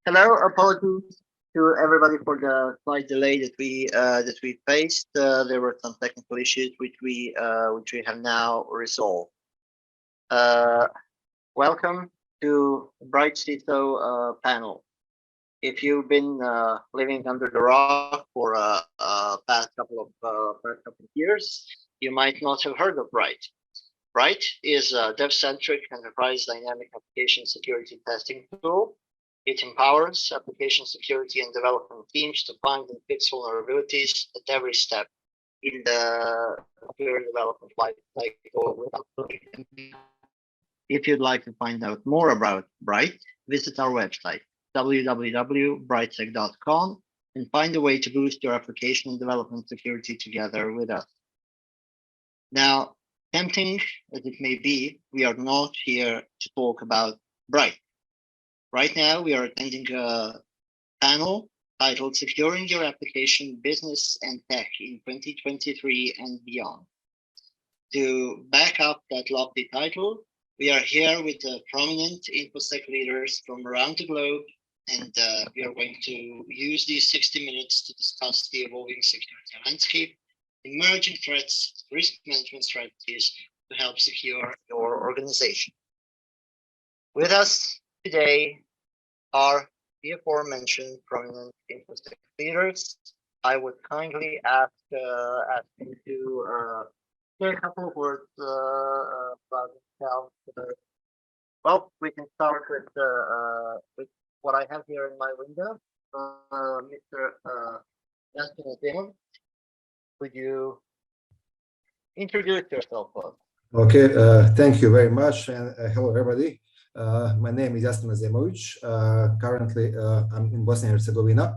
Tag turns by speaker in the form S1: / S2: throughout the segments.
S1: Hello, apologies to everybody for the slight delay that we faced. There were some technical issues which we have now resolved. Welcome to Bright CISO panel. If you've been living under the rock for past couple of years, you might not have heard of Bright. Bright is a dev-centric enterprise dynamic application security testing tool. It empowers application security and development teams to find and fix vulnerabilities at every step in the software development lifecycle. If you'd like to find out more about Bright, visit our website, www.brightsec.com, and find a way to boost your application and development security together with us. Now, tempting as it may be, we are not here to talk about Bright. Right now, we are attending a panel titled Securing Your Application, Business and Tech in 2023 and Beyond. To back up that lofty title, we are here with prominent InfoSec leaders from around the globe, and we are going to use these 60 minutes to discuss the evolving security landscape, emerging threats, risk management strategies to help secure your organization. With us today are the aforementioned prominent InfoSec leaders. I would kindly ask you to say a couple of words about themselves. Well, we can start with what I have here in my window. Mr. Jasmin Azemovic, would you introduce yourself, please?
S2: Okay, thank you very much, and hello everybody. My name is Jasmin Azemovic. Currently, I'm in Bosnia and Herzegovina,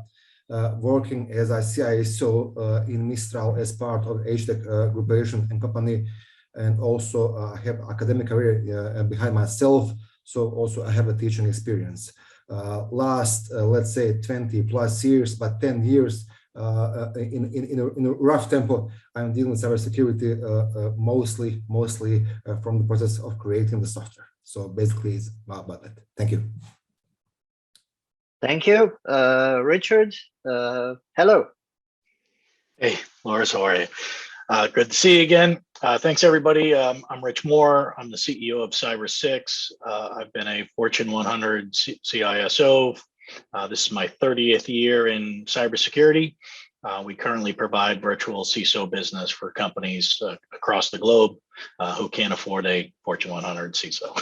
S2: working as a CISO in Mistral as part of AppSec Corporation and company, and also I have academic career behind myself. So also I have a teaching experience. Last, let's say 20 plus years, but 10 years in a rough tempo, I'm dealing with cybersecurity mostly from the process of creating the software. So basically, it's about that. Thank you.
S1: Thank you, Richard. Hello.
S3: Hey, Lars, how are you? Good to see you again. Thanks, everybody. I'm Rich Moore. I'm the CEO of CyberSecurity. I've been a Fortune 100 CISO. This is my 30th year in cybersecurity. We currently provide virtual CISO business for companies across the globe who can't afford a Fortune 100 CISO.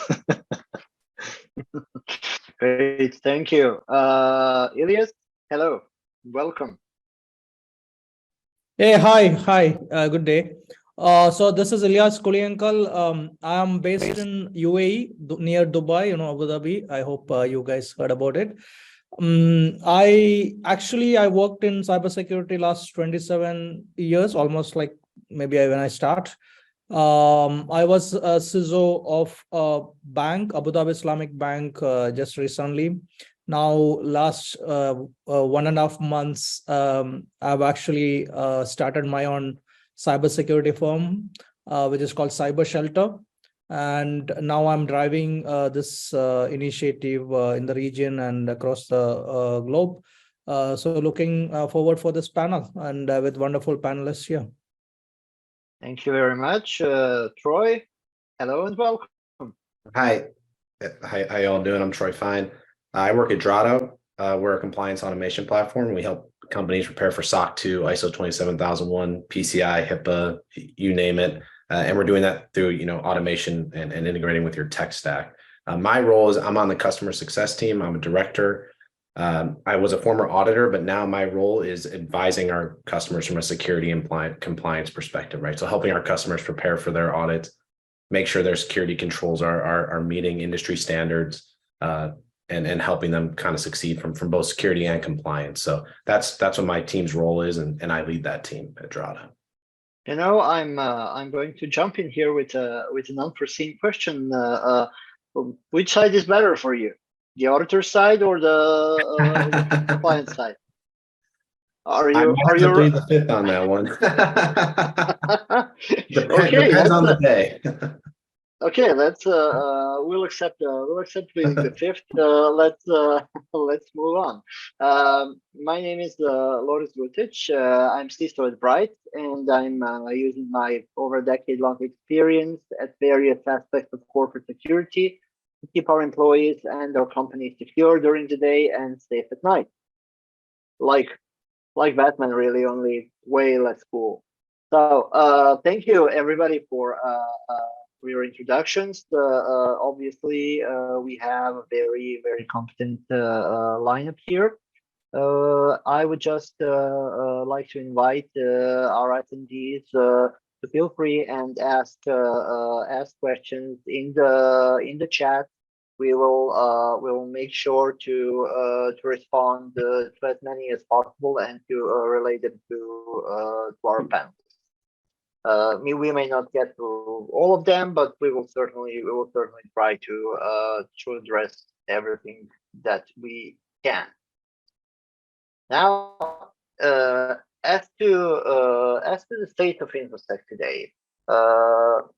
S1: Great, thank you. Illyas, hello, welcome.
S4: Hey, hi, good day. So this is Illyas Kooliyankal. I am based in UAE, near Dubai, Abu Dhabi. I hope you guys heard about it. I worked in cybersecurity last 27 years, almost like maybe when I start. I was a CISO of a bank, Abu Dhabi Islamic Bank, just recently. Now, last 1.5 months, I've actually started my own cybersecurity firm, which is called Cyber Shelter. And now I'm driving this initiative in the region and across the globe. So looking forward for this panel and with wonderful panelists here.
S1: Thank you very much. Troy, hello and welcome.
S5: Hi, how y'all doing? I'm Troy Fine. I work at Drado. We're a compliance automation platform. We help companies prepare for SOC 2, ISO 27001, PCI, HIPAA, you name it. And we're doing that through automation and integrating with your tech stack. My role is I'm on the customer success team. I'm a director. I was a former auditor, but now my role is advising our customers from a security and compliance perspective, right? So helping our customers prepare for their audits, make sure their security controls are meeting industry standards, and helping them kind of succeed from both security and compliance. So that's what my team's role is, and I lead that team at Drado.
S1: I'm going to jump in here with an unforeseen question. Which side is better for you, the auditor side or the compliance side?
S5: I might have to plead the fifth on that one. Depends on the day.
S1: Okay, let's we'll accept pleading the fifth. Let's let's move on. My name is Loris Gutic. I'm CISO at Bright, and I'm using my over a decade-long experience at various aspects of corporate security to keep our employees and our company secure during the day and safe at night. Like Batman, really, only way less cool. So thank you everybody for your introductions. Obviously, we have a very competent lineup here. I would just like to invite our attendees to feel free and ask questions in the chat. We will make sure to respond to as many as possible and to relate them to our panel. We may not get to all of them, but we will certainly try to address everything that we can. Now, as to the state of InfoSec today,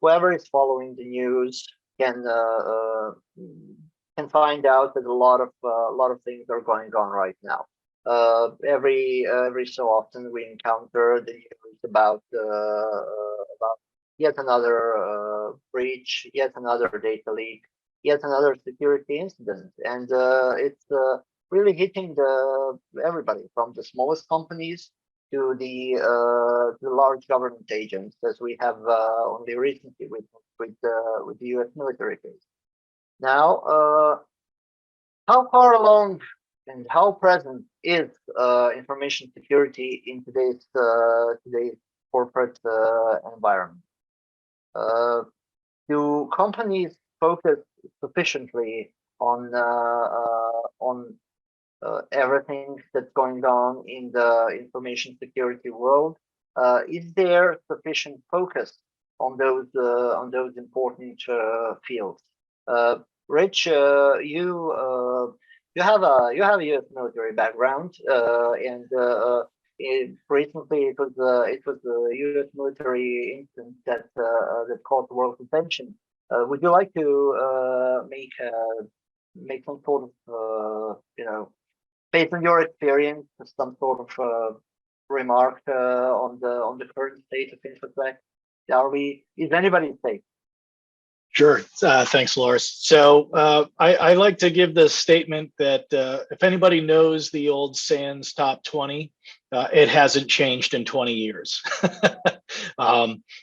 S1: whoever is following the news can find out that a lot of things are going on right now. Every so often we encounter the news about yet another breach, yet another data leak, yet another security incident, and it's really hitting everybody from the smallest companies to the large government agents, as we have only recently with the U.S. military case. Now, how far along and how present is information security in today's corporate environment? Do companies focus sufficiently on everything that's going on in the information security world? Is there sufficient focus on those important fields? Rich, you have a U.S. military background, and recently it was the U.S. military incident that caught the world's attention. Would you like to make some sort of based on your experience, some sort of remark on the current state of InfoSec? Is anybody safe?
S3: Sure. Thanks, Loris. So I like to give the statement that if anybody knows the old SANS top 20, it hasn't changed in 20 years.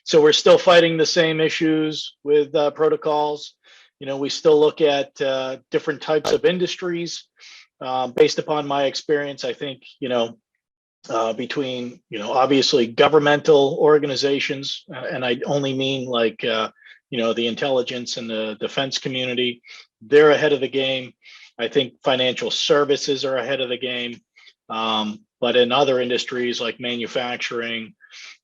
S3: So we're still fighting the same issues with protocols. We still look at different types of industries. Based upon my experience, I think, between, obviously governmental organizations, and I only mean like, the intelligence and the defense community, they're ahead of the game. I think financial services are ahead of the game. But in other industries like manufacturing,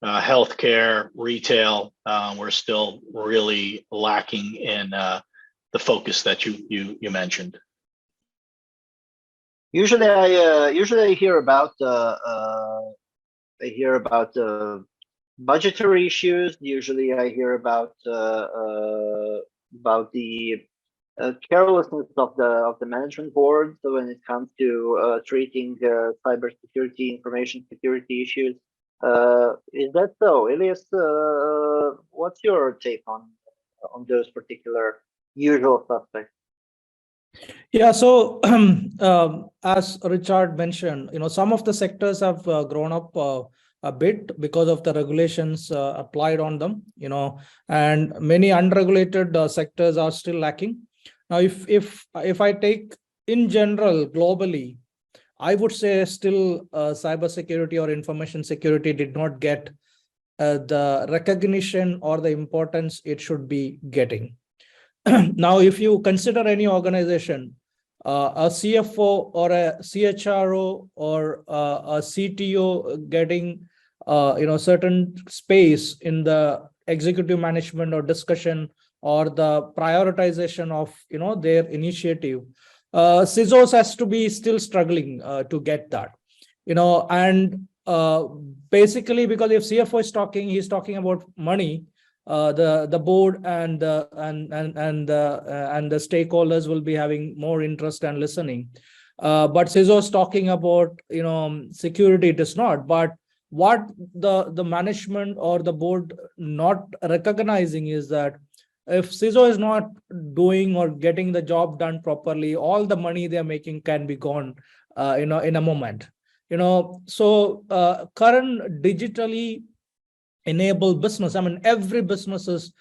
S3: healthcare, retail, we're still really lacking in the focus that you mentioned.
S1: Usually I hear about budgetary issues. Usually I hear about the carelessness of the management board when it comes to treating cybersecurity, information security issues. Is that so? Illyas, what's your take on those particular usual suspects?
S4: Yeah, so as Richard mentioned, some of the sectors have grown up a bit because of the regulations applied on them, and many unregulated sectors are still lacking. Now, if I take in general globally, I would say still cybersecurity or information security did not get the recognition or the importance it should be getting. Now, if you consider any organization, a CFO or a CHRO or a CTO getting certain space in the executive management or discussion or the prioritization of their initiative, CISOs has to be still struggling to get that, and basically because if CFO is talking, he's talking about money. the board and the stakeholders will be having more interest and listening. But CISO is talking about, security. It is not. But what the management or the board not recognizing is that if CISO is not doing or getting the job done properly, all the money they're making can be gone, in a moment. So current digitally enabled business, I mean, every business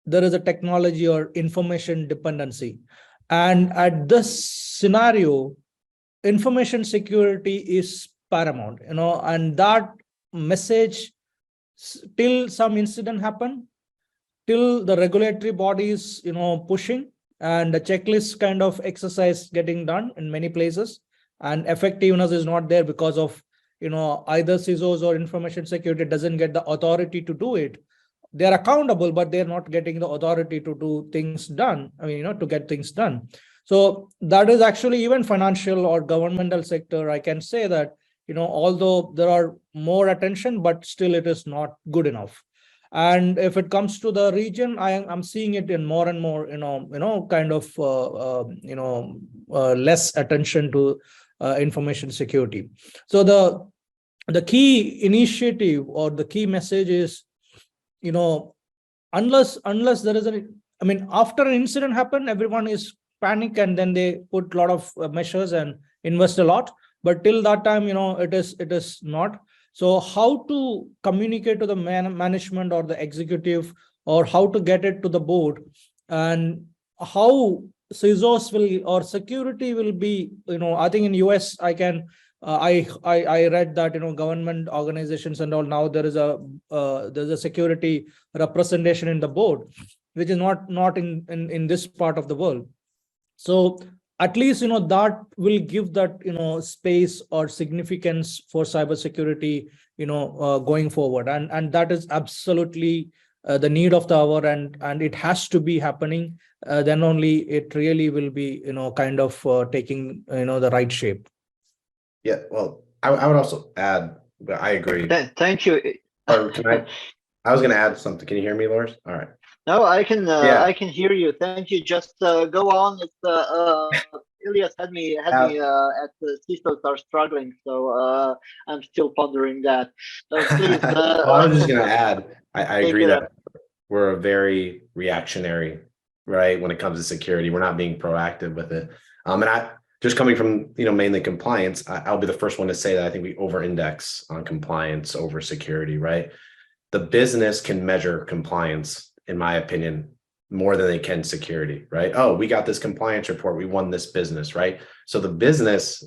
S4: there is a technology or information dependency. And at this scenario, information security is paramount, and that message, till some incident happen, till the regulatory bodies, pushing, and the checklist kind of exercise getting done in many places, and effectiveness is not there because of, either CISOs or information security doesn't get the authority to do it. They're accountable, but they're not getting the authority to do things done. I mean, to get things done. So that is actually even financial or governmental sector. I can say that, although there are more attention, but still it is not good enough. And if it comes to the region, I'm seeing it in more and more, kind of, less attention to information security. So the key initiative or the key message is, unless there is after an incident happen, everyone is panic, and then they put a lot of measures and invest a lot. But till that time, it is not. So how to communicate to the management or the executive, or how to get it to the board, and how CISOs will or security will be, I think in US, I read that, government organizations and all, now there's a security representation in the board, which is not in this part of the world. So at least, that will give that, space or significance for cybersecurity, going forward. And that is absolutely the need of the hour, and it has to be happening. Then only it really will be, kind of taking, the right shape.
S5: Yeah, well, I would also add, I agree.
S1: Thank you.
S5: Or I was going to add something. Can you hear me, Lars? All right.
S1: No, I can.
S5: Yeah.
S1: I can hear you. Thank you. Just go on. It's Illyas had me at the CISOs are struggling, so I'm still pondering that. So please.
S5: Well, I was just going to add. I agree that we're a very reactionary, right, when it comes to security. We're not being proactive with it. And I just coming from mainly compliance, I'll be the first one to say that I think we over-index on compliance over security, right? The business can measure compliance, in my opinion, more than they can security, right? Oh, we got this compliance report, we won this business, right? So the business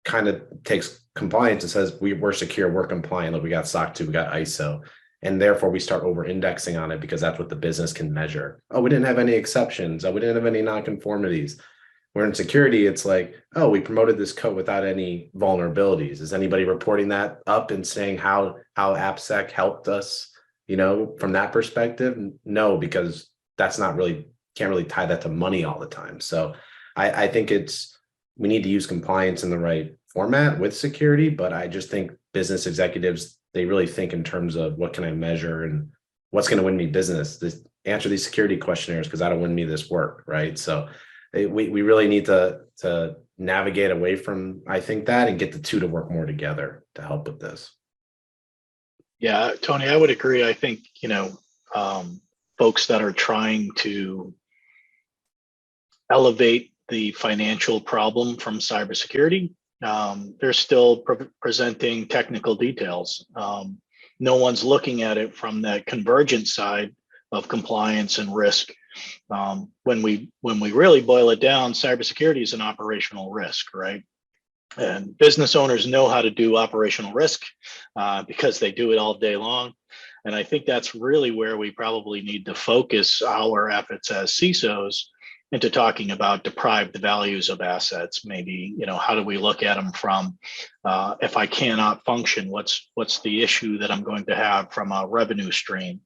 S5: kind of takes compliance and says, we're secure, we're compliant. Look, we got SOC 2, we got ISO. And therefore we start over-indexing on it because that's what the business can measure. Oh, we didn't have any exceptions. Oh, we didn't have any non-conformities. Where in security, it's like, oh, we promoted this code without any vulnerabilities. Is anybody reporting that up and saying how AppSec helped us, from that perspective? No, because that's not really, can't really tie that to money all the time. So I think we need to use compliance in the right format with security, but I just think business executives, they really think in terms of what can I measure and what's going to win me business. Answer these security questionnaires because that'll win me this work, right? So we really need to navigate away from, I think, that, and get the two to work more together to help with this.
S3: Yeah, Tony, I would agree. I think, folks that are trying to elevate the financial problem from cybersecurity, they're still presenting technical details. No one's looking at it from that convergent side of compliance and risk. When we really boil it down, cybersecurity is an operational risk, right? And business owners know how to do operational risk because they do it all day long. And I think that's really where we probably need to focus our efforts as CISOs into talking about deprived values of assets. Maybe, how do we look at them from, if I cannot function, what's the issue that I'm going to have from a revenue stream?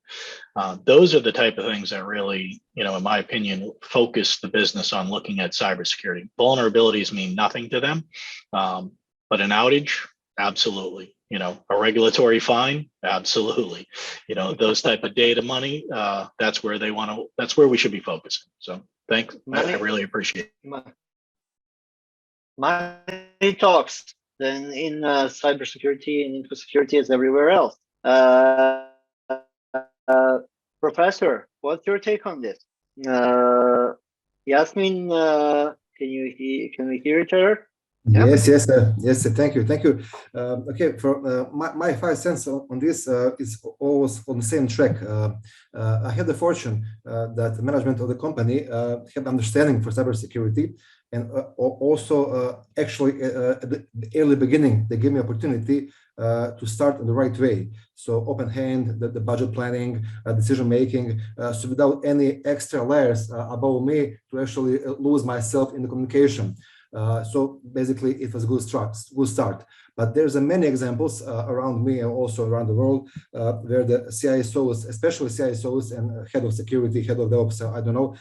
S3: Those are the type of things that really, in my opinion, focus the business on looking at cybersecurity. Vulnerabilities mean nothing to them, but an outage, absolutely. a regulatory fine, absolutely. Those type of data money, that's where that's where we should be focusing. So thanks. I really appreciate it.
S1: Money talks then in cybersecurity and InfoSecurity as everywhere else. Professor, what's your take on this? Jasmin, can we hear each other?
S2: Yes, yes. Thank you. Okay, for my 5 cents on this is always on the same track. I had the fortune that the management of the company had understanding for cybersecurity, and also actually at the early beginning they gave me opportunity to start in the right way. So open hand, the budget planning, decision making, so without any extra layers above me to actually lose myself in the communication. So basically, it was a good start. But there's many examples around me and also around the world where the CISOs, especially CISOs and head of security, head of DevOps, I don't know,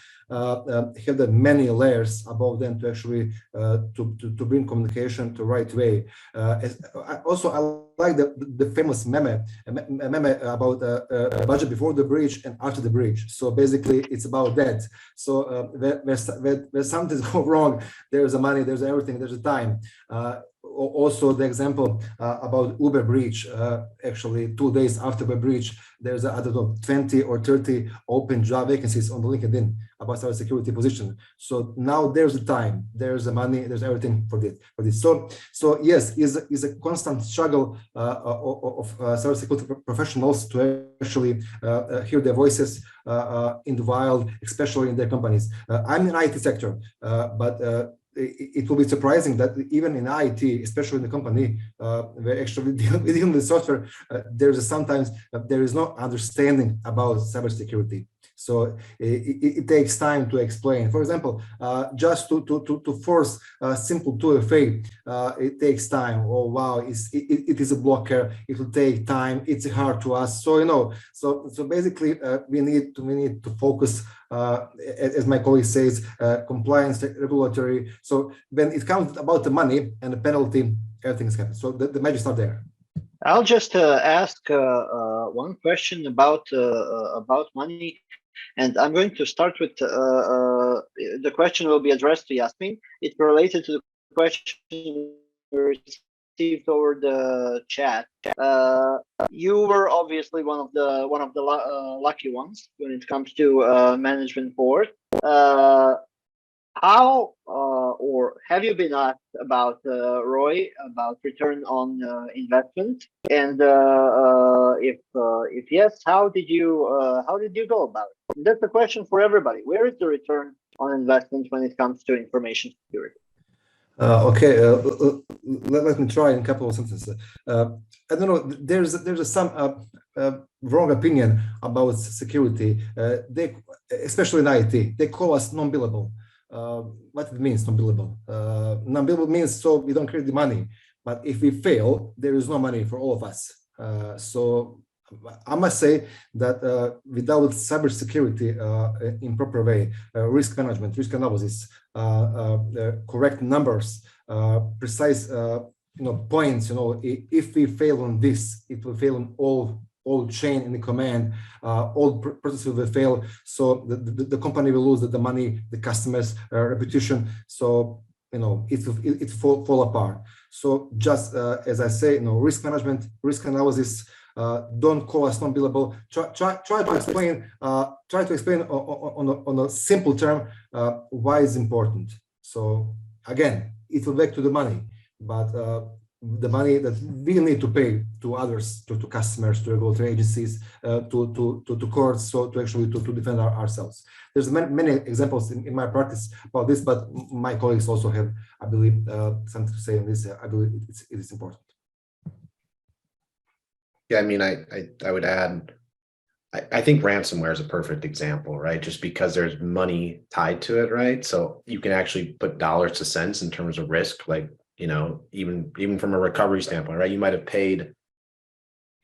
S2: have the many layers above them to actually to bring communication to right way. I like the famous meme about budget before the breach and after the breach. So basically, it's about that. So where something's go wrong, there's a money, there's everything, there's a time. Also, the example about Uber breach, actually 2 days after the breach, there's I don't know 20 or 30 open job vacancies on the LinkedIn about cybersecurity position. So now there's the time, there's the money, there's everything for this. So yes, is a constant struggle of cybersecurity professionals to actually hear their voices in the wild, especially in their companies. I'm in IT sector, but it will be surprising that even in IT, especially in the company, where actually dealing with software, sometimes there is no understanding about cybersecurity. So it takes time to explain. For example, just to force simple 2FA, it takes time. Oh wow, it is a blocker. It will take time. It's hard to us. So so basically we need to focus. As my colleague says, compliance, regulatory. So when it comes about the money and the penalty, everything is happening. So the magic is not there.
S1: I'll just ask one question about money, and I'm going to start with the question will be addressed to Jasmin. It's related to the question received over the chat. You were obviously one of the lucky ones when it comes to management board. How or have you been asked about ROI, about return on investment, and if yes, how did you go about it? That's the question for everybody. Where is the return on investment when it comes to information security?
S2: Okay, let me try in a couple of sentences. I don't know. There's some wrong opinion about security. They, especially in IT, they call us non-billable. What it means, non-billable? Non-billable means so we don't create the money. But if we fail, there is no money for all of us. So I must say that without cybersecurity in proper way, risk management, risk analysis, correct numbers, precise points. If we fail on this, it will fail on all chain in the command. All processes will fail. So the company will lose the money, the customers' reputation. So it fall apart. So just as I say, risk management, risk analysis. Don't call us non-billable. Try to explain. Try to explain on a simple term why it's important. So again, it will back to the money, but the money that we need to pay to others, to customers, to regulatory agencies, to courts, so to actually to defend ourselves. There's many examples in my practice about this, but my colleagues also have, I believe, something to say on this. I believe it is important.
S5: Yeah, I mean, I would add, I think ransomware is a perfect example, right? Just because there's money tied to it, right? So you can actually put dollars to cents in terms of risk, like, even from a recovery standpoint, right? You might have paid,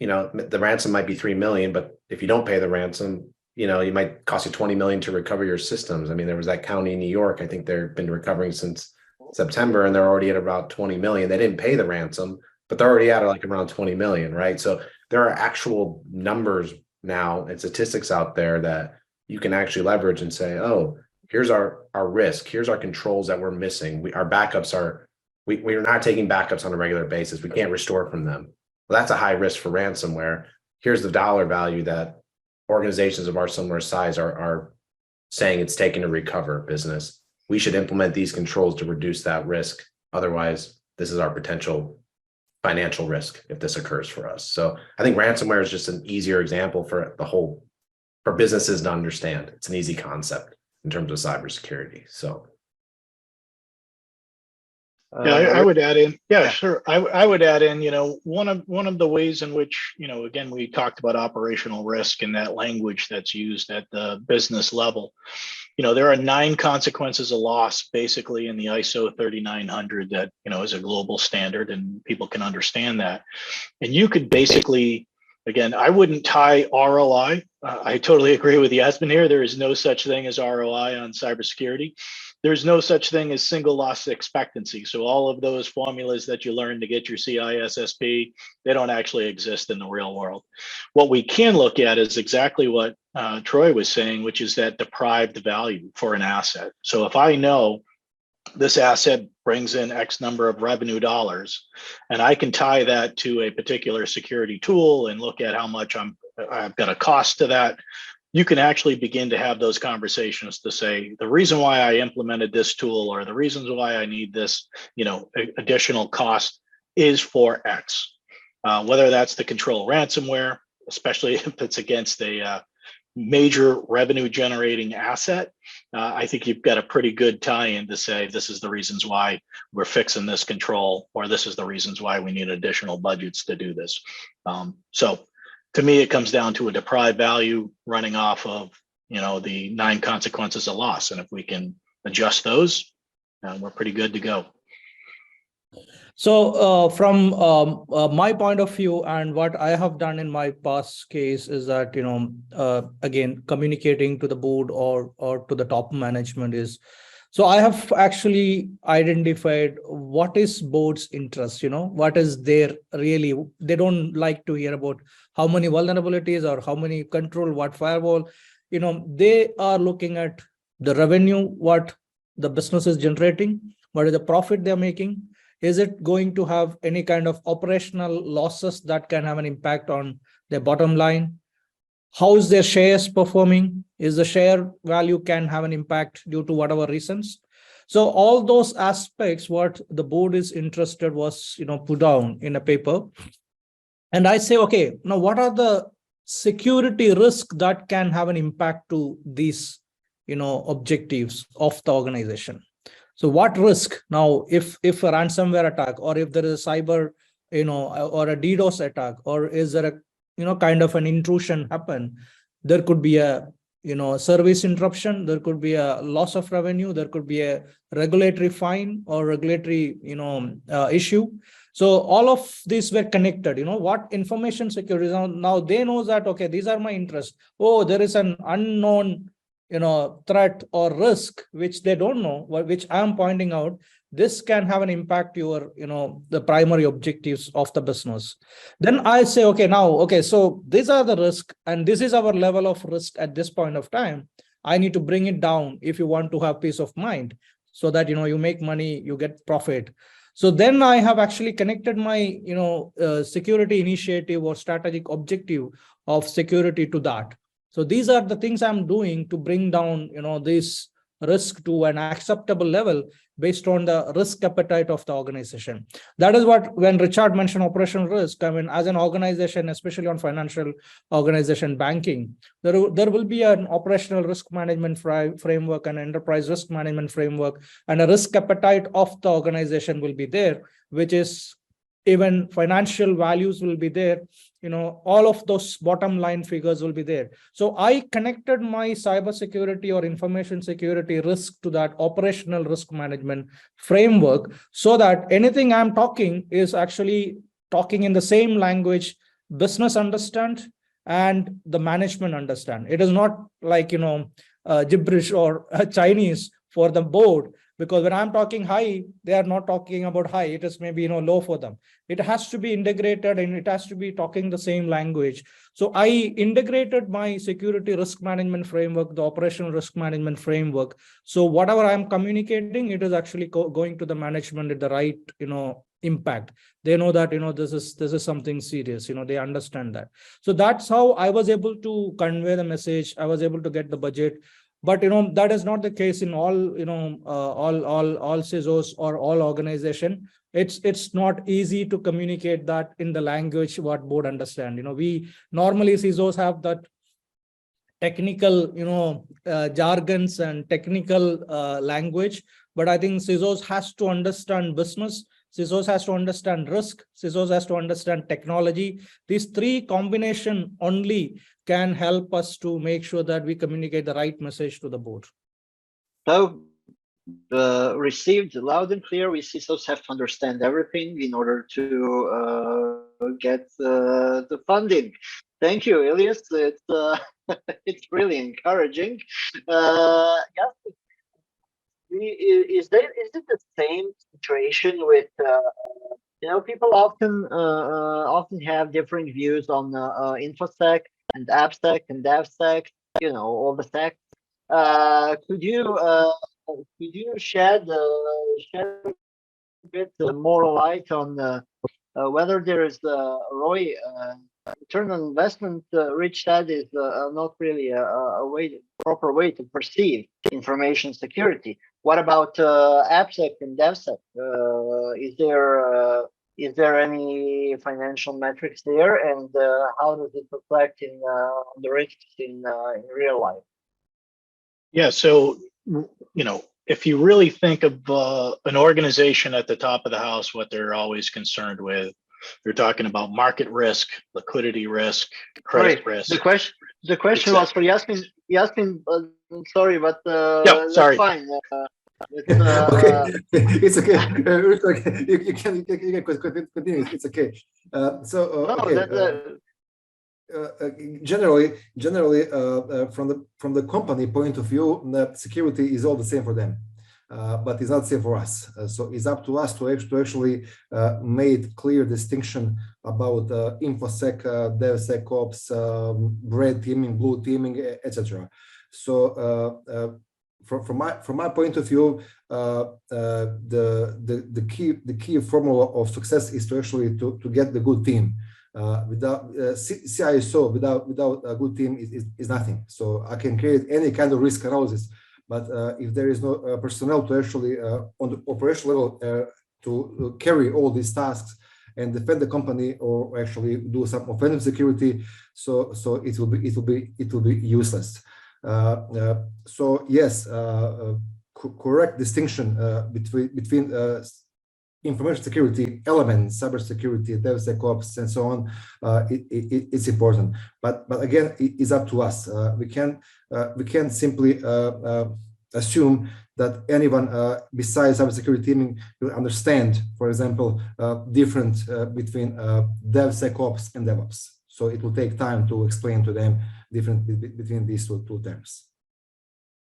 S5: the ransom might be 3 million, but if you don't pay the ransom, it might cost you 20 million to recover your systems. I mean, there was that county in New York, I think they've been recovering since September and they're already at about 20 million. They didn't pay the ransom, but they're already at like around 20 million, right? So there are actual numbers now and statistics out there that you can actually leverage and say, oh, here's our risk, here's our controls that we're missing. Our backups are, we're not taking backups on a regular basis. We can't restore from them. Well, that's a high risk for ransomware. Here's the dollar value that organizations of our similar size are saying it's taken to recover business. We should implement these controls to reduce that risk. Otherwise, this is our potential financial risk if this occurs for us. So I think ransomware is just an easier example for businesses to understand. It's an easy concept in terms of cybersecurity. So
S3: yeah, I would add in. Yeah, sure. I would add in, one of the ways in which, again, we talked about operational risk and that language that's used at the business level. There are 9 consequences of loss basically in the ISO 3900 that, is a global standard and people can understand that. And you could basically, again, I wouldn't tie ROI. I totally agree with Jasmin here. There is no such thing as ROI on cybersecurity. There's no such thing as single loss expectancy. So all of those formulas that you learn to get your CISSP, they don't actually exist in the real world. What we can look at is exactly what Troy was saying, which is that deprived value for an asset. So if I know this asset brings in X number of revenue dollars, and I can tie that to a particular security tool and look at how much I've got a cost to that, you can actually begin to have those conversations to say, the reason why I implemented this tool or the reasons why I need this, additional cost is for X. Whether that's to control ransomware, especially if it's against a major revenue generating asset, I think you've got a pretty good tie-in to say, this is the reasons why we're fixing this control, or this is the reasons why we need additional budgets to do this. So to me, it comes down to a deprived value running off of, the 9 consequences of loss. And if we can adjust those, we're pretty good to go.
S4: So from my point of view, and what I have done in my past case is that, again, communicating to the board or to the top management is, so I have actually identified what is board's interest, what is their really, they don't like to hear about how many vulnerabilities or how many control, what firewall, they are looking at the revenue, what the business is generating, what is the profit they're making. Is it going to have any kind of operational losses that can have an impact on their bottom line? How is their shares performing? Is the share value can have an impact due to whatever reasons? So all those aspects, what the board is interested was, put down in a paper. And I say, okay, now what are the security risks that can have an impact to these, objectives of the organization? So what risk now, if a ransomware attack, or if there is a cyber, or a DDoS attack, or is there a, kind of an intrusion happen, there could be a, service interruption, there could be a loss of revenue, there could be a regulatory fine or regulatory, issue. So all of these were connected, what information security, now they know that, okay, these are my interests. Oh, there is an unknown threat or risk which they don't know, which I am pointing out. This can have an impact your the primary objectives of the business. Then I say, okay, so these are the risk, and this is our level of risk at this point of time. I need to bring it down if you want to have peace of mind, so that you make money, you get profit. So then I have actually connected my security initiative or strategic objective of security to that. So these are the things I'm doing to bring down, this risk to an acceptable level based on the risk appetite of the organization. That is what, when Richard mentioned operational risk, I mean, as an organization, especially on financial organization, banking, there will be an operational risk management framework, an enterprise risk management framework, and a risk appetite of the organization will be there, which is even financial values will be there. All of those bottom line figures will be there. So I connected my cybersecurity or information security risk to that operational risk management framework, so that anything I'm talking is actually talking in the same language business understand and the management understand. It is not like, gibberish or Chinese for the board, because when I'm talking high, they are not talking about high. It is maybe, low for them. It has to be integrated and it has to be talking the same language. So I integrated my security risk management framework, the operational risk management framework. So whatever I'm communicating, it is actually going to the management at the right, impact. They know that, this is something serious, they understand that. So that's how I was able to convey the message. I was able to get the budget. But that is not the case in all all CISOs or all organization. It's not easy to communicate that in the language what board understand. We normally CISOs have that technical jargons and technical language, but I think CISOs has to understand business. CISOs has to understand risk. CISOs has to understand technology. These three combination only can help us to make sure that we communicate the right message to the board.
S1: So received loud and clear. We CISOs have to understand everything in order to get the funding. Thank you, Illyas. It's it's really encouraging. Is it the same situation with people often have different views on InfoSec and AppSec and DevSec, all the sec. Could you shed a bit more light on whether there is ROI, return on investment, Rich said is not really a proper way to perceive information security. What about AppSec and DevSec? Is there any financial metrics there, and how does it reflect in the risks in real life?
S3: Yeah, so if you really think of an organization at the top of the house, what they're always concerned with, they're talking about market risk, liquidity risk, credit risk.
S1: The question was for Jasmin. Jasmin, sorry, but
S3: yeah, sorry.
S1: That's fine.
S2: Okay. It's okay. You can continue. It's okay. Generally, from the company point of view, security is all the same for them, but it's not the same for us. So it's up to us to actually make clear distinction about InfoSec, DevSecOps, red teaming, blue teaming, etc. So from my point of view, the key formula of success is to actually to get the good team. Without CISO, without a good team is nothing. So I can create any kind of risk analysis, but if there is no personnel to actually on the operational level to carry all these tasks and defend the company or actually do some offensive security, so it will be useless. So yes, correct distinction between information security elements, cybersecurity, DevSecOps, and so on. It's important, but again, it's up to us. We can simply assume that anyone besides cybersecurity teaming will understand, for example, difference between DevSecOps and DevOps. So it will take time to explain to them difference between these two terms.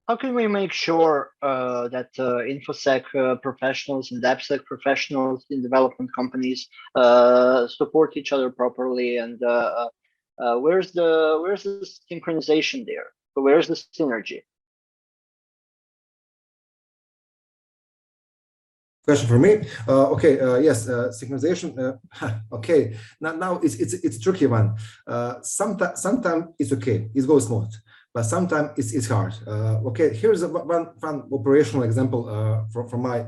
S1: How can we make sure that InfoSec professionals and AppSec professionals in development companies support each other properly? And where's the synchronization there? So where's the synergy?
S2: Question for me? Okay. Yes. Synchronization. Okay. Now it's a tricky one. Sometimes it's okay. It goes smooth. But sometimes it's hard. Okay, here's one operational example from my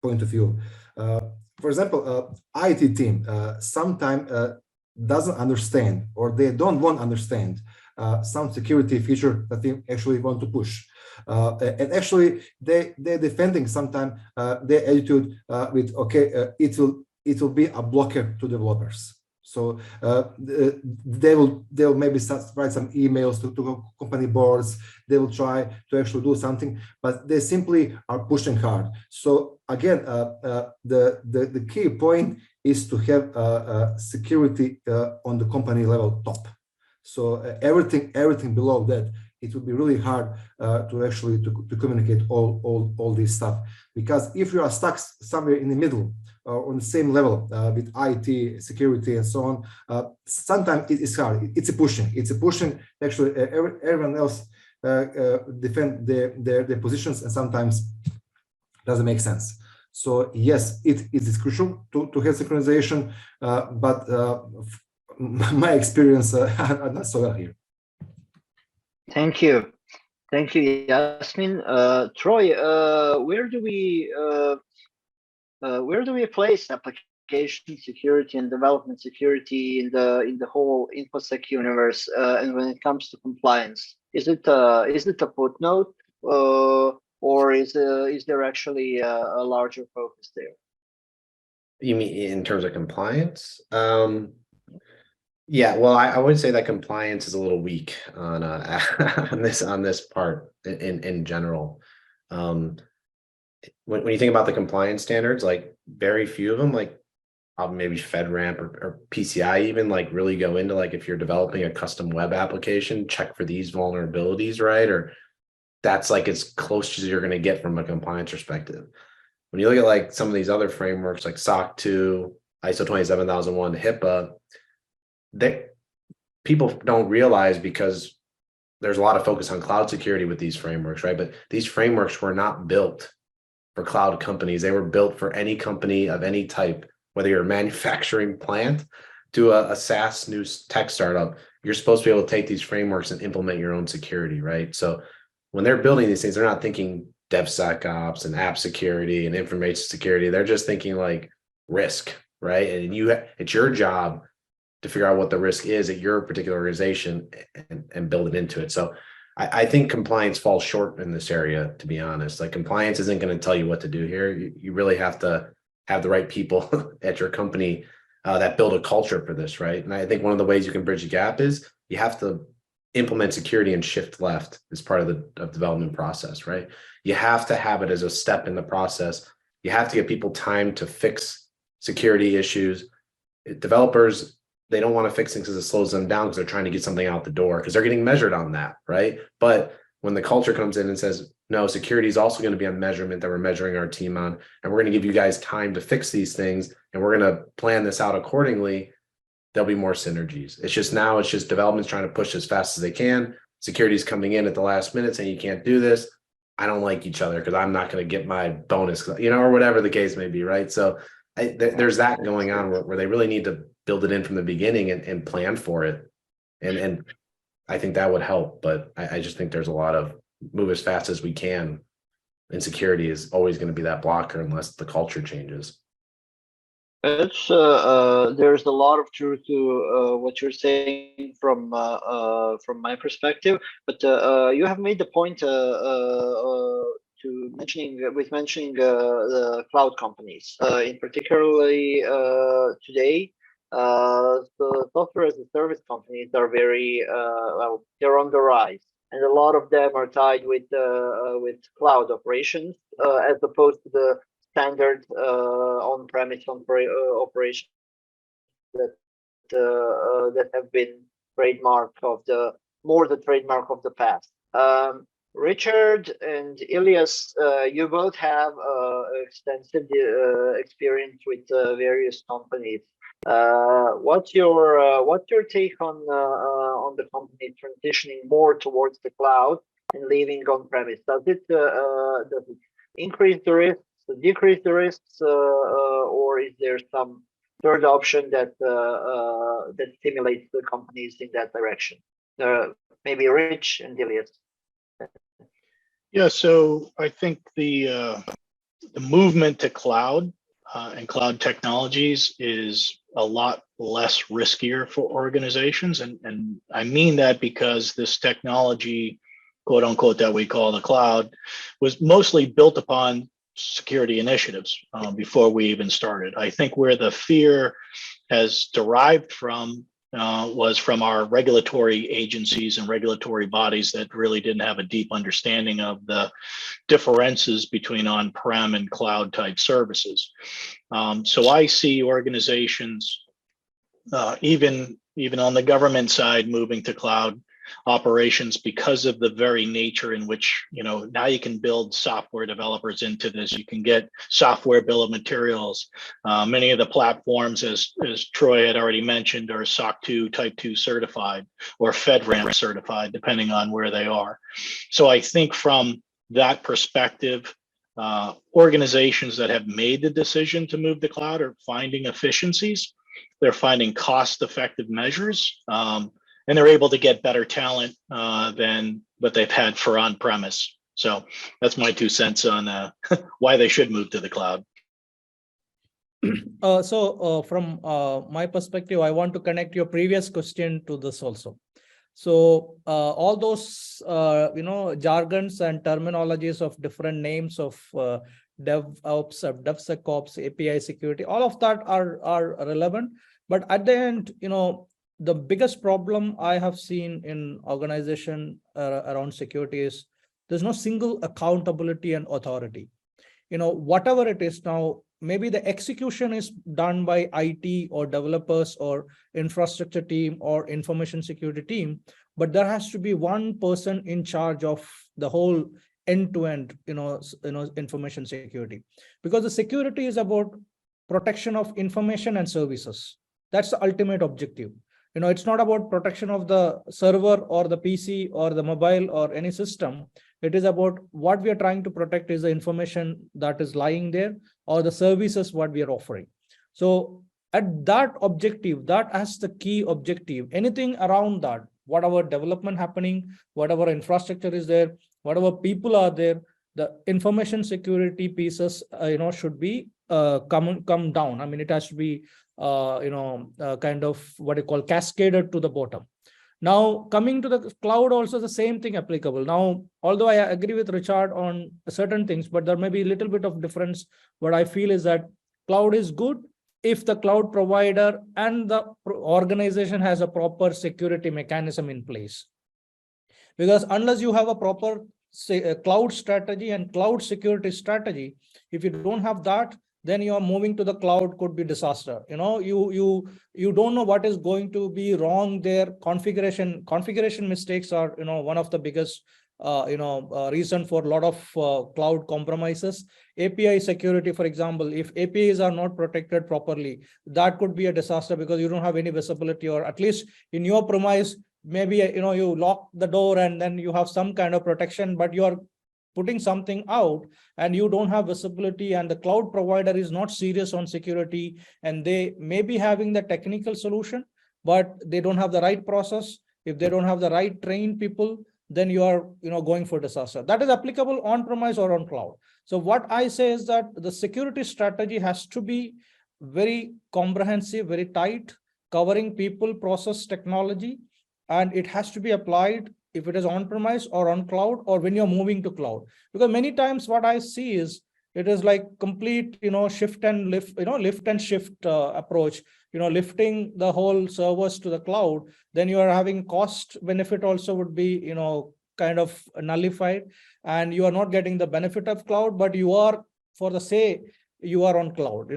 S2: point of view. For example, IT team sometimes doesn't understand, or they don't want to understand some security feature that they actually want to push, and actually they're defending sometimes their attitude with it will be a blocker to developers. So they'll maybe write some emails to company boards. They will try to actually do something, but they simply are pushing hard. So again, the key point is to have security on the company level top. So everything below that it would be really hard to actually to communicate all this stuff. Because if you are stuck somewhere in the middle or on the same level with IT, security, and so on, sometimes it is hard. It's a pushing. Actually, everyone else defend their positions, and sometimes doesn't make sense. So yes, it is crucial to have synchronization, but my experience are not so well here.
S1: Thank you, Jasmin. Troy, where do we place application security and development security in the whole InfoSec universe? And when it comes to compliance, is it a footnote, or is there actually a larger focus there?
S5: You mean in terms of compliance? Yeah, well, I would say that compliance is a little weak on on this part in general. When you think about the compliance standards, like very few of them, like maybe FedRAMP or PCI even, like really go into, like, if you're developing a custom web application, check for these vulnerabilities, right? Or that's like as close as you're going to get from a compliance perspective. When you look at like some of these other frameworks like SOC 2, ISO 27001, HIPAA, people don't realize, because there's a lot of focus on cloud security with these frameworks, right? But these frameworks were not built for cloud companies. They were built for any company of any type, whether you're a manufacturing plant to a SaaS new tech startup. You're supposed to be able to take these frameworks and implement your own security, right? So when they're building these things, they're not thinking DevSecOps and app security and information security. They're just thinking like risk, right? And it's your job to figure out what the risk is at your particular organization and build it into it. So I think compliance falls short in this area, to be honest. Like, compliance isn't going to tell you what to do here. You really have to have the right people at your company that build a culture for this, right? And I think one of the ways you can bridge the gap is you have to implement security and shift left as part of the development process, right? You have to have it as a step in the process. You have to give people time to fix security issues. Developers, they don't want to fix things because it slows them down, because they're trying to get something out the door, because they're getting measured on that, right? But when the culture comes in and says, no, security is also going to be a measurement that we're measuring our team on, and we're going to give you guys time to fix these things, and we're going to plan this out accordingly, there'll be more synergies. It's just development's trying to push as fast as they can. Security's coming in at the last minute saying, you can't do this. I don't like each other because I'm not going to get my bonus, or whatever the case may be, right? So there's that going on where they really need to build it in from the beginning and plan for it. And I think that would help, but I just think there's a lot of move as fast as we can. And security is always going to be that blocker unless the culture changes.
S1: It's there's a lot of truth to what you're saying from my perspective, but you have made the point to mentioning the cloud companies, in particularly today. The software as a service companies are very well, they're on the rise, and a lot of them are tied with cloud operations as opposed to the standard on-premise operations that have been trademark of the past. Richard and Illyas, you both have extensive experience with various companies. What's your take on the company transitioning more towards the cloud and leaving on-premise? Does it increase the risks, decrease the risks, or is there some third option that stimulates the companies in that direction? Maybe Rich and Illyas.
S3: Yeah, so I think the movement to cloud and cloud technologies is a lot less riskier for organizations, and I mean that because this technology, quote unquote, that we call the cloud, was mostly built upon security initiatives before we even started. I think where the fear has derived from was from our regulatory agencies and regulatory bodies that really didn't have a deep understanding of the differences between on-prem and cloud type services. So I see organizations, even on the government side, moving to cloud operations because of the very nature in which, now you can build software developers into this. You can get software bill of materials. Many of the platforms, as Troy had already mentioned, are SOC 2 Type 2 certified or FedRAMP certified, depending on where they are. So I think from that perspective, organizations that have made the decision to move to cloud are finding efficiencies. They're finding cost-effective measures, and they're able to get better talent than what they've had for on-premise. So that's my 2 cents on why they should move to the cloud.
S4: From my perspective, I want to connect your previous question to this also. So all those jargons and terminologies of different names of DevOps, DevSecOps, API security, all of that are relevant. But at the end, the biggest problem I have seen in organization around security is there's no single accountability and authority. Whatever it is now, maybe the execution is done by IT or developers or infrastructure team or information security team, but there has to be one person in charge of the whole end-to-end, information security, because the security is about protection of information and services. That's the ultimate objective. It's not about protection of the server or the PC or the mobile or any system. It is about what we are trying to protect is the information that is lying there or the services what we are offering. So at that objective, that as the key objective, anything around that, whatever development happening, whatever infrastructure is there, whatever people are there, the information security pieces, should be come down. I mean, it has to be, kind of what you call cascaded to the bottom. Now, coming to the cloud, also the same thing applicable. Now, although I agree with Richard on certain things, but there may be a little bit of difference. What I feel is that cloud is good if the cloud provider and the organization has a proper security mechanism in place. Because unless you have a proper cloud strategy and cloud security strategy, if you don't have that, then you are moving to the cloud could be disaster. You don't know what is going to be wrong there. Configuration mistakes are one of the biggest reason for a lot of cloud compromises. API security, for example, if APIs are not protected properly, that could be a disaster because you don't have any visibility, or at least in your premise, maybe you lock the door and then you have some kind of protection, but you are putting something out and you don't have visibility, and the cloud provider is not serious on security, and they may be having the technical solution, but they don't have the right process. If they don't have the right trained people, then you are going for disaster. That is applicable on premise or on cloud. So what I say is that the security strategy has to be very comprehensive, very tight, covering people, process, technology, and it has to be applied if it is on premise or on cloud, or when you're moving to cloud. Because many times what I see is it is like complete shift and lift, lift and shift approach, lifting the whole servers to the cloud. Then you are having cost benefit also would be kind of nullified, and you are not getting the benefit of cloud, but you are, for the say, you are on cloud.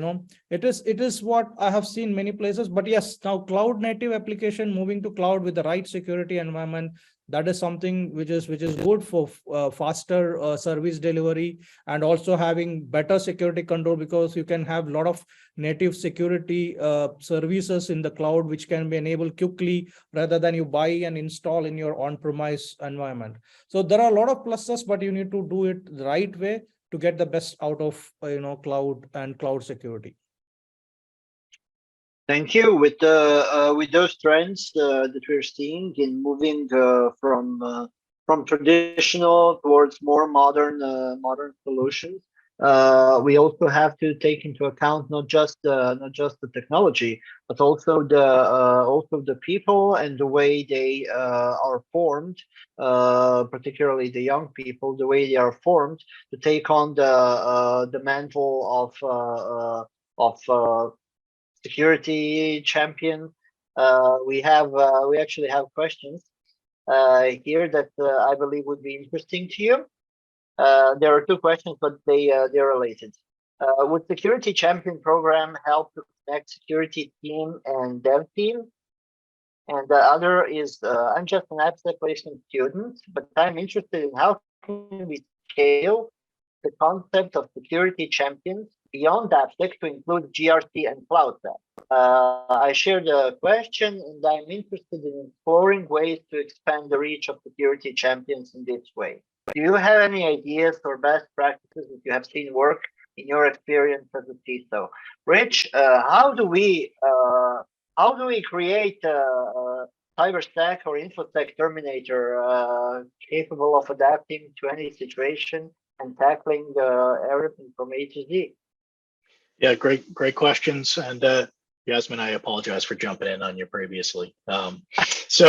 S4: It is what I have seen many places. But yes, now cloud native application moving to cloud with the right security environment, that is something which is good for faster service delivery, and also having better security control, because you can have a lot of native security services in the cloud which can be enabled quickly rather than you buy and install in your on-premise environment. So there are a lot of pluses, but you need to do it the right way to get the best out of cloud and cloud security.
S1: Thank you. With those trends that we're seeing in moving from traditional towards more modern solutions, we also have to take into account not just the technology, but also the people and the way they are formed, particularly the young people, the way they are formed to take on the mantle of security champion. We actually have questions here that I believe would be interesting to you. There are two questions, but they're related. Would security champion program help to connect security team and dev team? And the other is, I'm just an AppSec placement student, but I'm interested in how can we scale the concept of security champions beyond AppSec to include GRC and CloudSec. I shared a question, and I'm interested in exploring ways to expand the reach of security champions in this way. Do you have any ideas or best practices that you have seen work in your experience as a CISO? Rich, how do we create a cybersec or InfoSec terminator capable of adapting to any situation and tackling everything from A to Z?
S3: Yeah, great questions. And Jasmin, I apologize for jumping in on you previously.
S1: It's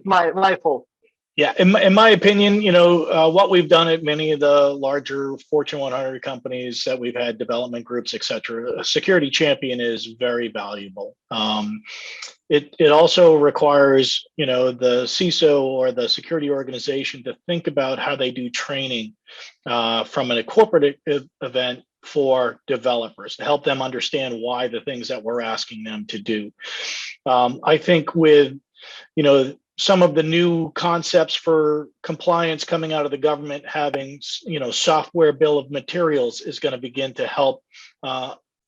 S1: my fault.
S3: Yeah, in my opinion, what we've done at many of the larger Fortune 100 companies that we've had development groups, et cetera, a security champion is very valuable. It also requires, the CISO or the security organization to think about how they do training from a corporate event for developers to help them understand why the things that we're asking them to do. I think with, some of the new concepts for compliance coming out of the government, having, software bill of materials is going to begin to help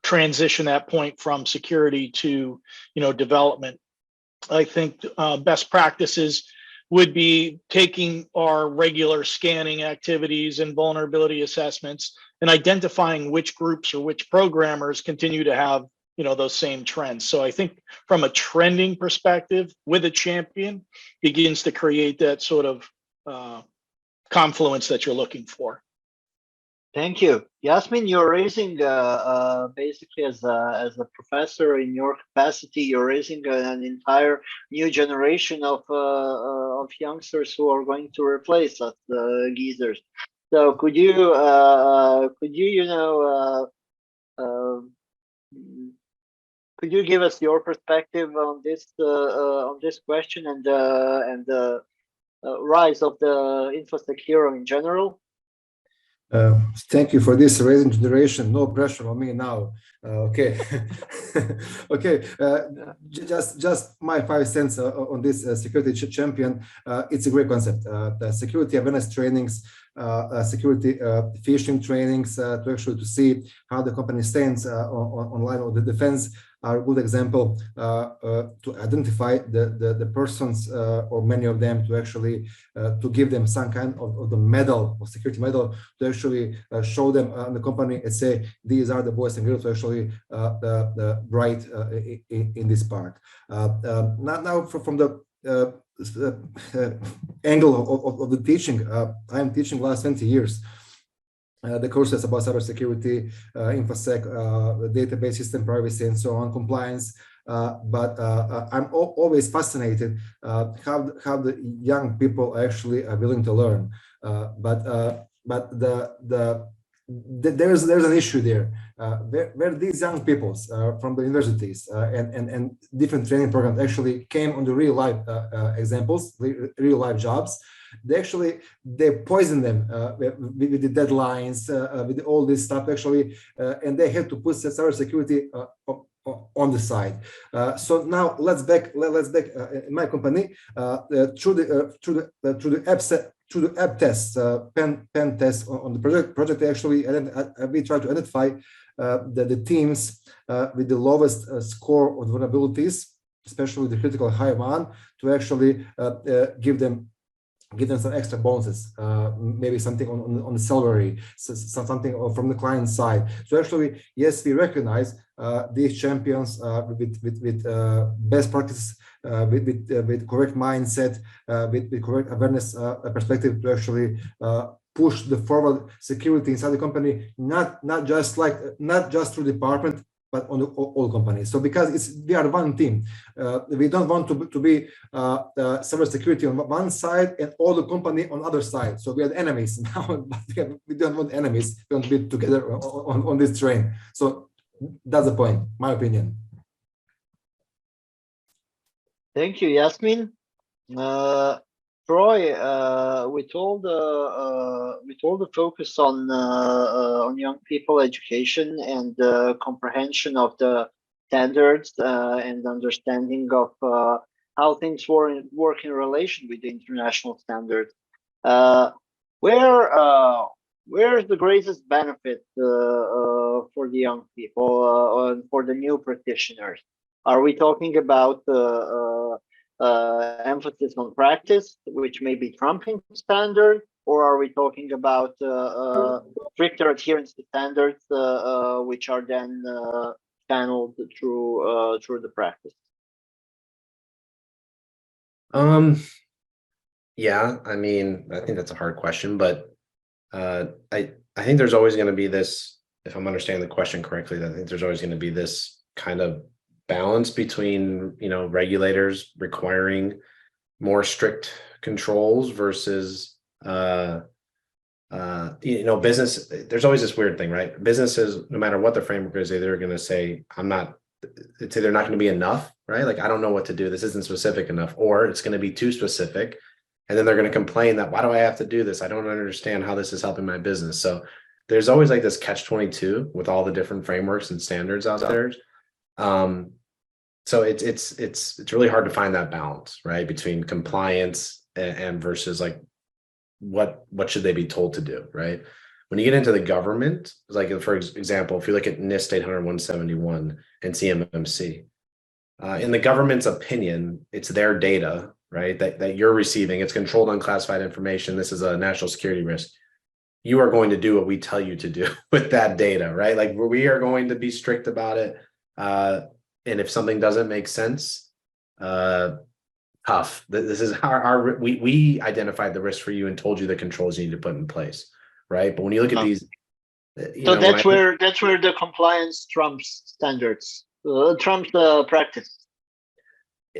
S3: transition that point from security to, development. I think best practices would be taking our regular scanning activities and vulnerability assessments and identifying which groups or which programmers continue to have those same trends. So I think from a trending perspective, with a champion, begins to create that sort of confluence that you're looking for.
S1: Thank you, Jasmin. You're raising basically as a professor in your capacity, you're raising an entire new generation of youngsters who are going to replace us, geezers. So could you could you give us your perspective on this question and the rise of the InfoSec hero in general?
S2: Thank you for this raising generation. No pressure on me now. Okay, okay. Just my 5 cents on this security champion. It's a great concept. The security awareness trainings, security phishing trainings to see how the company stands on line of the defense are a good example to identify the persons or many of them to actually to give them some kind of the medal or security medal to actually show them on the company and say these are the boys and girls to actually bright in this part. Now from the angle of the teaching, I'm teaching last 20 years. The courses about cybersecurity, InfoSec, database system privacy, and so on, compliance. But I'm always fascinated how the young people actually are willing to learn. But there's an issue there where these young people from the universities and different training programs actually came on the real life examples, real life jobs. They poison them with the deadlines, with all this stuff actually, and they have to put cybersecurity on the side. So now let's back in my company through the AppSec, through the app tests, pen tests on the project. Actually, we try to identify the teams with the lowest score of vulnerabilities, especially the critical high one, to actually give them some extra bonuses, maybe something on the salary, something from the client side. So actually, yes, we recognize these champions with best practices, with correct mindset, with correct awareness perspective to actually push the forward security inside the company, not just through department, but on the all companies. So because we are one team, we don't want to be cybersecurity on one side and all the company on other side. So we are enemies now, but we don't want enemies. We want to be together on this train. So that's the point, my opinion.
S1: Thank you, Jasmin. Troy, with all the focus on young people education and comprehension of the standards and understanding of how things work in relation with the international standards. Where's the greatest benefit for the young people and for the new practitioners? Are we talking about emphasis on practice, which may be trumping standards, or are we talking about stricter adherence to standards, which are then channeled through the practice?
S5: Yeah, I mean, I think that's a hard question, but I think there's always going to be this, if I'm understanding the question correctly, I think there's always going to be this kind of balance between, regulators requiring more strict controls versus, business. There's always this weird thing, right? Businesses, no matter what the framework is, they're going to say, it's either not going to be enough, right? Like, I don't know what to do. This isn't specific enough, or it's going to be too specific. And then they're going to complain that, why do I have to do this? I don't understand how this is helping my business. So there's always like this catch-22 with all the different frameworks and standards out there. So it's really hard to find that balance, right, between compliance and versus like what should they be told to do, right? When you get into the government, like for example, if you look at NIST 800-171 and CMMC, in the government's opinion, it's their data, right, that you're receiving. It's controlled unclassified information. This is a national security risk. You are going to do what we tell you to do with that data, right? Like, we are going to be strict about it. And if something doesn't make sense, tough. This is we identified the risk for you and told you the controls you need to put in place, right? But when you look at these,
S1: so that's where the compliance trumps standards, trumps the practice.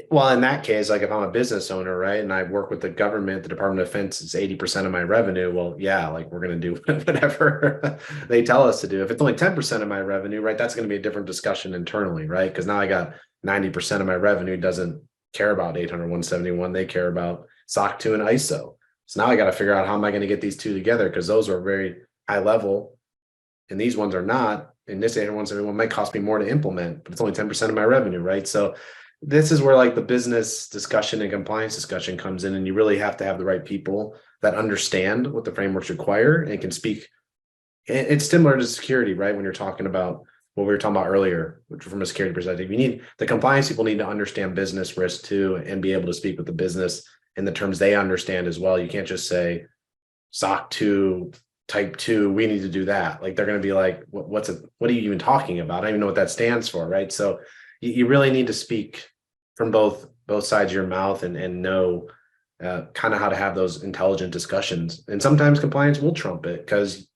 S5: Well, in that case, like if I'm a business owner, right, and I work with the government, the Department of Defense is 80% of my revenue. Well, yeah, like we're going to do whatever they tell us to do. If it's only 10% of my revenue, right, that's going to be a different discussion internally, right? Because now I got 90% of my revenue doesn't care about 800-171. They care about SOC 2 and ISO. So now I got to figure out how am I going to get these two together, because those are very high level and these ones are not. And this 800-171 might cost me more to implement, but it's only 10% of my revenue, right? So this is where like the business discussion and compliance discussion comes in, and you really have to have the right people that understand what the frameworks require and can speak. It's similar to security, right? When you're talking about what we were talking about earlier, which from a security perspective, you need the compliance people need to understand business risk too, and be able to speak with the business in the terms they understand as well. You can't just say SOC 2, type 2, we need to do that. Like they're going to be like, what are you even talking about? I don't even know what that stands for, right? So you really need to speak from both sides of your mouth and know kind of how to have those intelligent discussions. And sometimes compliance will trump it because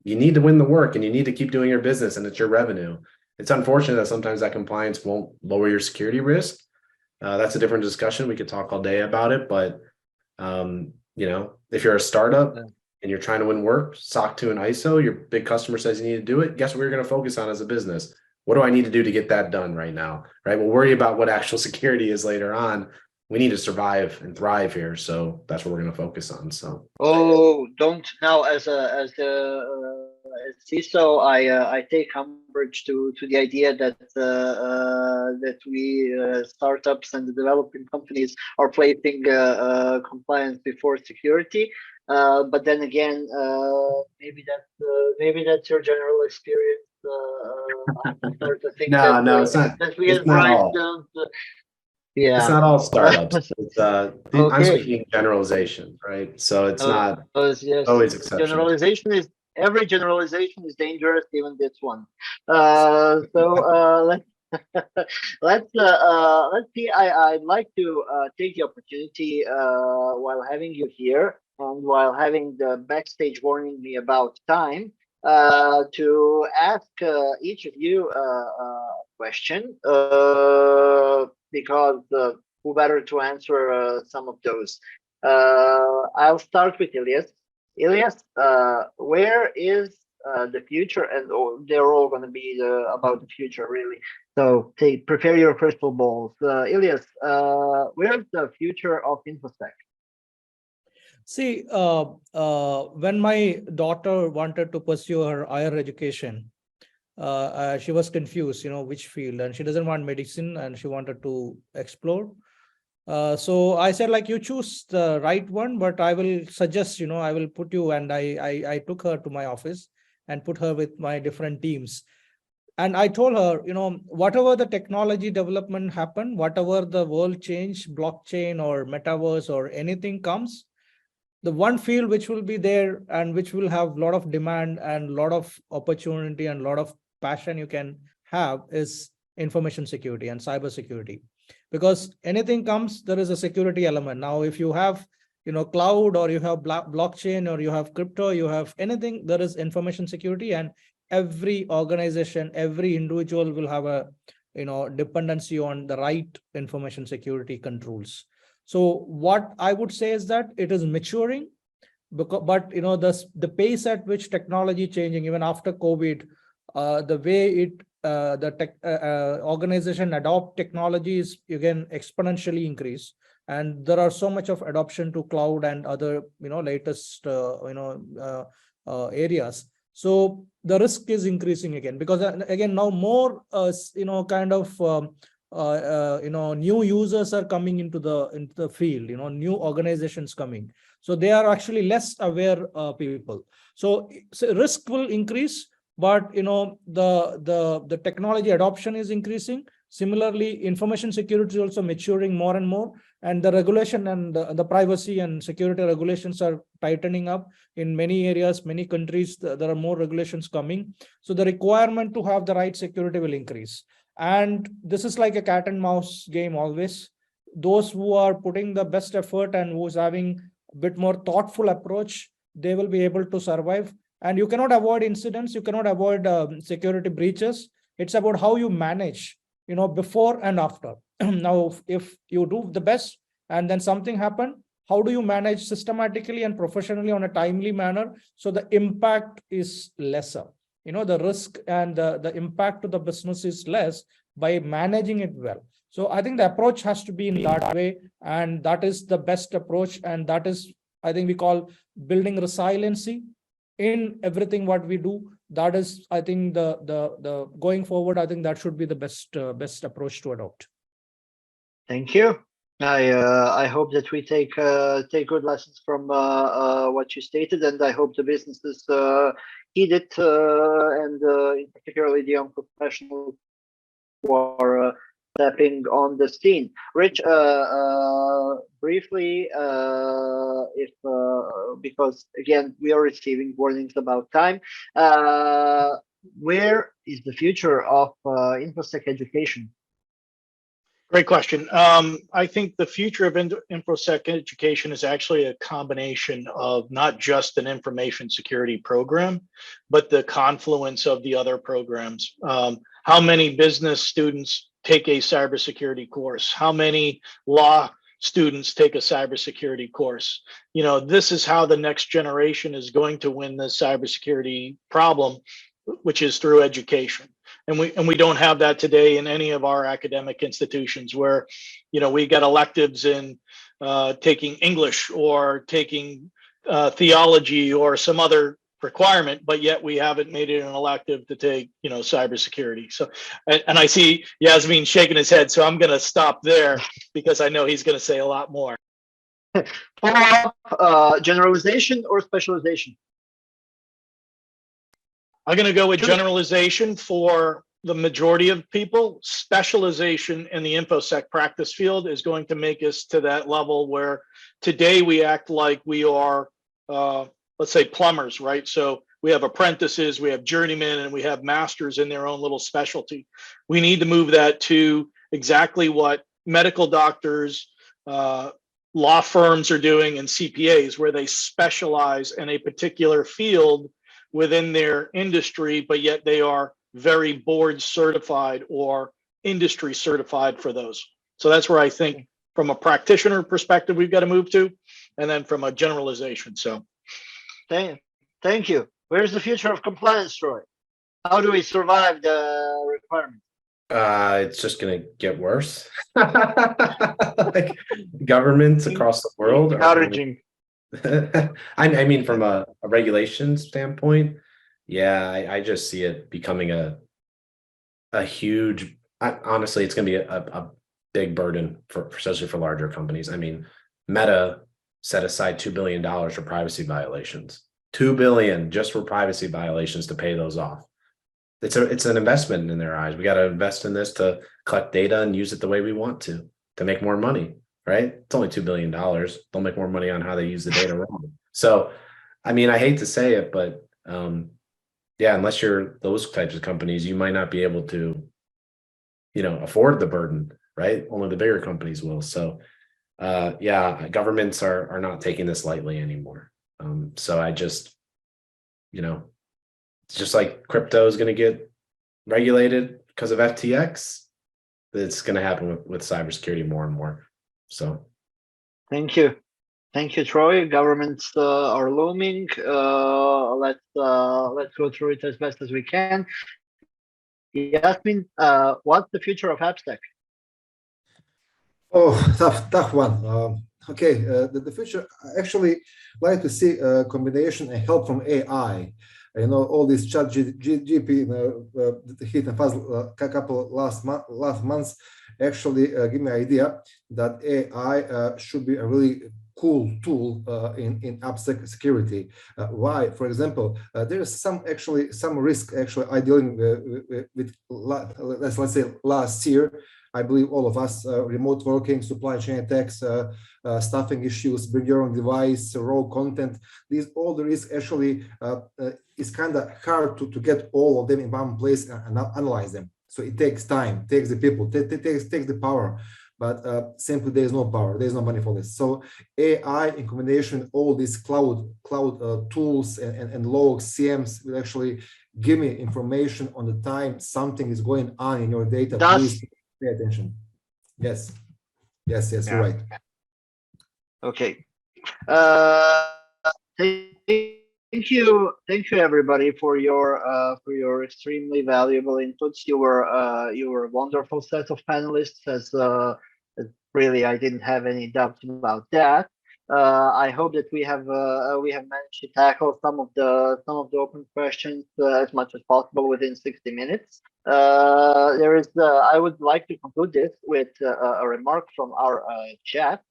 S5: you need to win the work and you need to keep doing your business and it's your revenue. It's unfortunate that sometimes that compliance won't lower your security risk. That's a different discussion. We could talk all day about it, but if you're a startup and you're trying to win work, SOC 2 and ISO, your big customer says you need to do it. Guess what you're going to focus on as a business? What do I need to do to get that done right now? Right? We'll worry about what actual security is later on. We need to survive and thrive here. So that's what we're going to focus on. So.
S1: Oh, don't now as CISO, I take umbrage to the idea that we startups and the developing companies are placing compliance before security. But then again, maybe that's your general experience. I start to think
S5: no, it's not.
S1: That we
S5: it's not all.
S1: Yeah,
S5: it's not all startups. It's
S1: okay.
S5: I'm speaking generalization, right? So it's not
S1: yes,
S5: always exceptional.
S1: Generalization is every generalization is dangerous, even this one. So let's see. I'd like to take the opportunity while having you here and while having the backstage warning me about time to ask each of you a question because who better to answer some of those. I'll start with Illyas. Illyas, where is the future? And they're all going to be about the future, really. So prepare your crystal balls. Illyas, where's the future of InfoSec?
S4: See, when my daughter wanted to pursue her higher education, she was confused, which field, and she doesn't want medicine and she wanted to explore. So I said, like, you choose the right one, but I will suggest, I will put you, and I took her to my office and put her with my different teams. And I told her, whatever the technology development happened, whatever the world change, blockchain or metaverse or anything comes, the one field which will be there and which will have a lot of demand and a lot of opportunity and a lot of passion you can have is information security and cybersecurity. Because anything comes, there is a security element. Now, if you have, cloud, or you have blockchain, or you have crypto, you have anything, there is information security, and every organization, every individual will have a, dependency on the right information security controls. So what I would say is that it is maturing, but the pace at which technology changing, even after COVID, the way the tech organization adopt technologies again exponentially increase, and there are so much of adoption to cloud and other latest areas. So the risk is increasing again, because again now more kind of new users are coming into the field, new organizations coming, so they are actually less aware people. So risk will increase, but the technology adoption is increasing. Similarly, information security is also maturing more and more, and the regulation and the privacy and security regulations are tightening up in many areas, many countries. There are more regulations coming, so the requirement to have the right security will increase. And this is like a cat and mouse game always. Those who are putting the best effort and who's having a bit more thoughtful approach, they will be able to survive. And you cannot avoid incidents, you cannot avoid security breaches. It's about how you manage, before and after. Now, if you do the best and then something happened, how do you manage systematically and professionally on a timely manner so the impact is lesser? The risk and the impact to the business is less by managing it well. So I think the approach has to be in that way, and that is the best approach. And that is, I think, we call building resiliency in everything what we do. That is, I think, the going forward, I think that should be the best approach to adopt.
S1: Thank you. I hope that we take good lessons from what you stated, and I hope the businesses heed it, and particularly the young professionals who are stepping on the scene. Rich, briefly, because again we are receiving warnings about time, where is the future of InfoSec education?
S3: Great question. I think the future of InfoSec education is actually a combination of not just an information security program, but the confluence of the other programs. How many business students take a cybersecurity course? How many law students take a cybersecurity course? This is how the next generation is going to win the cybersecurity problem, which is through education. And we don't have that today in any of our academic institutions, where we got electives in taking English or taking theology or some other requirement, but yet we haven't made it an elective to take cybersecurity. So, and I see Jasmin shaking his head, so I'm going to stop there because I know he's going to say a lot more.
S1: Generalization or specialization?
S3: I'm going to go with generalization for the majority of people. Specialization in the InfoSec practice field is going to make us to that level where today we act like we are, let's say, plumbers, right? So we have apprentices, we have journeymen, and we have masters in their own little specialty. We need to move that to exactly what medical doctors, law firms are doing, and CPAs, where they specialize in a particular field within their industry, but yet they are very board certified or industry certified for those. So that's where I think from a practitioner perspective, we've got to move to, and then from a generalization. So
S1: thank you. Where's the future of compliance, Troy? How do we survive the requirement?
S5: It's just going to get worse. Like governments across the world are
S1: encouraging.
S5: I mean, from a regulation standpoint, Yeah, I just see it becoming a huge, honestly, it's going to be a big burden for, especially for larger companies. I mean, Meta set aside $2 billion for privacy violations, $2 billion just for privacy violations to pay those off. It's an investment in their eyes. We got to invest in this to collect data and use it the way we want to make more money, right? It's only $2 billion. They'll make more money on how they use the data wrong. So, I mean, I hate to say it, but yeah, unless you're those types of companies, you might not be able to, afford the burden, right? Only the bigger companies will. So, yeah, governments are not taking this lightly anymore. So I just, it's just like crypto is going to get regulated because of FTX. It's going to happen with cybersecurity more and more. So,
S1: thank you. Thank you, Troy. Governments are looming. Let's go through it as best as we can. Jasmin, what's the future of AppSec?
S2: Oh, tough one. Okay, the future, I actually like to see a combination and help from AI. All these chat GP hit and fast couple last months actually give me an idea that AI should be a really cool tool in AppSec security. Why? For example, there is some risk actually I dealing with let's say last year. I believe all of us, remote working, supply chain attacks, staffing issues, bring your own device, raw content. All the risks actually is kind of hard to get all of them in one place and analyze them. So it takes time, takes the people, takes the power. But simply there is no power, there is no money for this. So AI in combination with all these cloud tools and logs, CMs will actually give me information on the time something is going on in your data. Please pay attention. Yes, you're right.
S1: Okay. Thank you everybody for your extremely valuable inputs. You were a wonderful set of panelists. As really, I didn't have any doubts about that. I hope that we have managed to tackle some of the open questions as much as possible within 60 minutes. I would like to conclude this with a remark from our chat.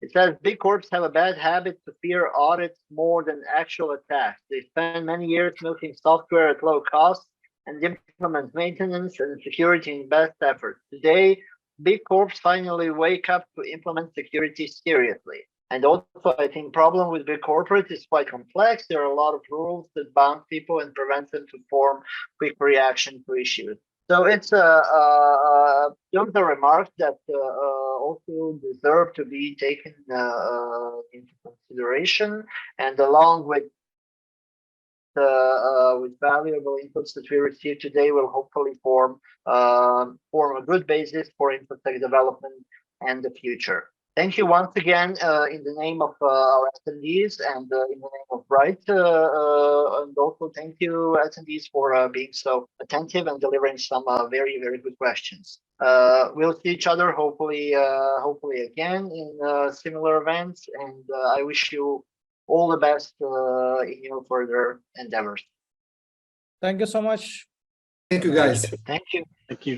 S1: It says big corps have a bad habit to fear audits more than actual attacks. They spend many years milking software at low cost and implement maintenance and security in best effort. Today, big corps finally wake up to implement security seriously. And also, I think problem with big corporate is quite complex. There are a lot of rules that bound people and prevent them to form quick reaction to issues. So it's those are remarks that also deserve to be taken into consideration, and along with valuable inputs that we received today, will hopefully form a good basis for InfoSec development and the future. Thank you once again in the name of our attendees and in the name of Bright, and also thank you attendees for being so attentive and delivering some very, very good questions. We'll see each other hopefully again in similar events, and I wish you all the best in your further endeavors.
S4: Thank you so much.
S2: Thank you, guys.
S1: Thank you. Thank you.